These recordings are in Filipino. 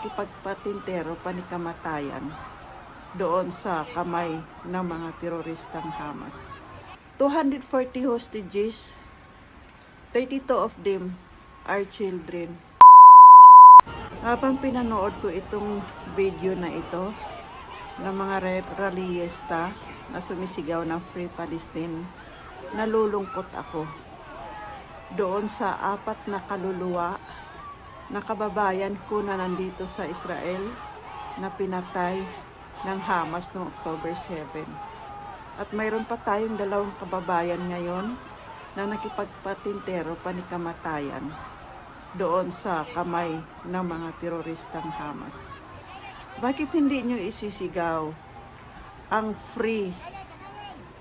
Ipagpatintero panikamatayan doon sa kamay ng mga teroristang Hamas. 240 hostages, 32 of them are children. Habang pinanood ko itong video na ito ng mga rallyista na sumisigaw ng Free Palestine, nalulungkot ako doon sa 4 na kaluluwa na kababayan ko na nandito sa Israel na pinatay ng Hamas noong October 7. At mayroon pa tayong 2 kababayan ngayon na nakipagpatintero panikamatayan doon sa kamay ng mga teroristang Hamas. Bakit hindi nyo isisigaw ang free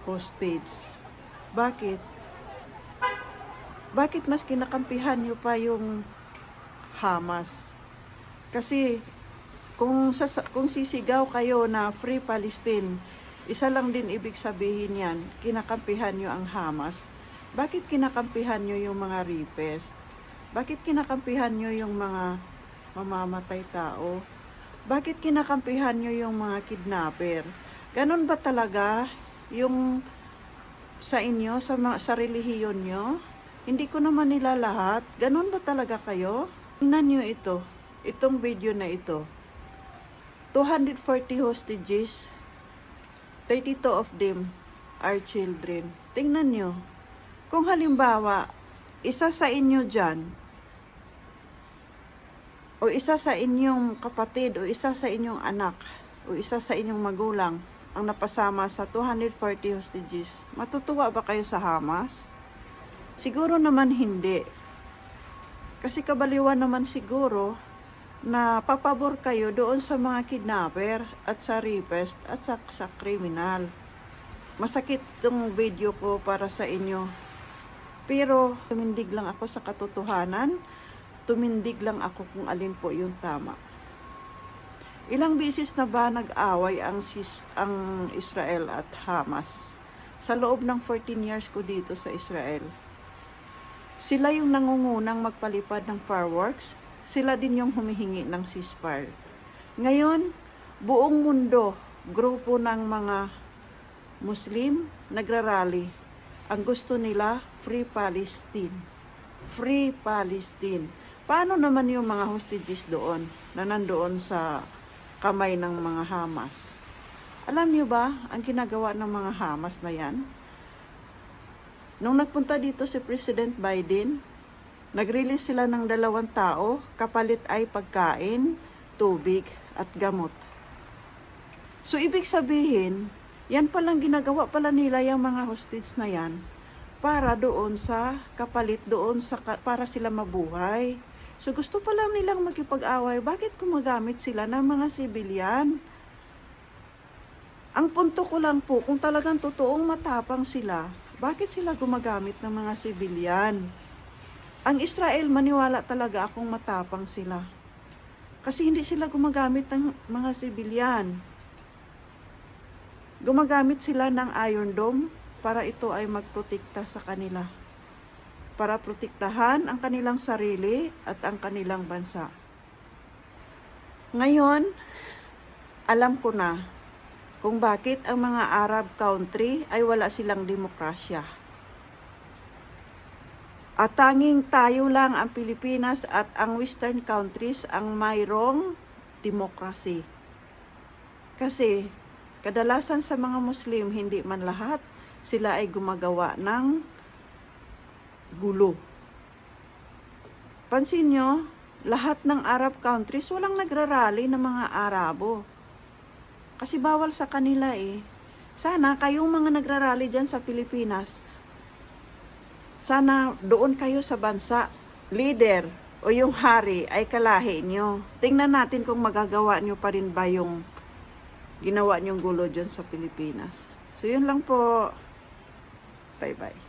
hostage? Bakit? Bakit mas kinakampihan nyo pa yung Hamas? Kasi kung sisigaw kayo na Free Palestine, isa lang din ibig sabihin yan, kinakampihan nyo ang Hamas. Bakit kinakampihan nyo yung mga rapist? Bakit kinakampihan nyo yung mga mamamatay tao? Bakit kinakampihan nyo yung mga kidnapper? Ganon ba talaga yung sa inyo, sa relihiyon nyo? Hindi ko naman nila lahat. Ganon ba talaga kayo? Tingnan nyo ito, itong video na ito. 240 hostages, 32 of them are children. Tingnan nyo. Kung halimbawa, isa sa inyo dyan, o isa sa inyong kapatid, o isa sa inyong anak, o isa sa inyong magulang, ang napasama sa 240 hostages, matutuwa ba kayo sa Hamas? Siguro naman hindi. Kasi kabaliwan naman siguro na papabor kayo doon sa mga kidnapper at sa rapist at sa kriminal. Masakit tong video ko para sa inyo. Pero tumindig lang ako sa katotohanan, tumindig lang ako kung alin po yung tama. Ilang beses na ba nag-away ang Israel at Hamas? Sa loob ng 14 years ko dito sa Israel. Sila yung nangungunang magpalipad ng fireworks, sila din yung humihingi ng ceasefire. Ngayon, buong mundo, grupo ng mga Muslim, nagrarally. Ang gusto nila, Free Palestine. Free Palestine. Paano naman yung mga hostages doon, na nandoon sa kamay ng mga Hamas? Alam niyo ba, ang ginagawa ng mga Hamas na yan? Nung nagpunta dito si President Biden, nag-release sila ng 2 tao, kapalit ay pagkain, tubig, at gamot. So, ibig sabihin, yan palang ginagawa pala nila yung mga hostage na yan para doon sa kapalit, para sila mabuhay. So, gusto pala nilang makipag-away. Bakit gumagamit sila ng mga sibilyan? Ang punto ko lang po, kung talagang totoong matapang sila, bakit sila gumagamit ng mga sibilyan? Ang Israel, maniwala talaga akong matapang sila. Kasi hindi sila gumagamit ng mga sibilyan. Gumagamit sila ng Iron Dome para ito ay magprotekta sa kanila. Para protektahan ang kanilang sarili at ang kanilang bansa. Ngayon, alam ko na kung bakit ang mga Arab country ay wala silang demokrasya. At tanging tayo lang ang Pilipinas at ang Western countries ang mayroong demokrasy. Kasi kadalasan sa mga Muslim, hindi man lahat, sila ay gumagawa ng gulo. Pansin nyo, lahat ng Arab countries walang nagrarally ng mga Arabo. Kasi bawal sa kanila eh. Sana kayong mga nagrarally dyan sa Pilipinas, sana doon kayo sa bansa, leader o yung hari ay kalahi nyo. Tingnan natin kung magagawa nyo pa rin ba yung ginawa nyong gulo dyan sa Pilipinas. So yun lang po. Bye-bye.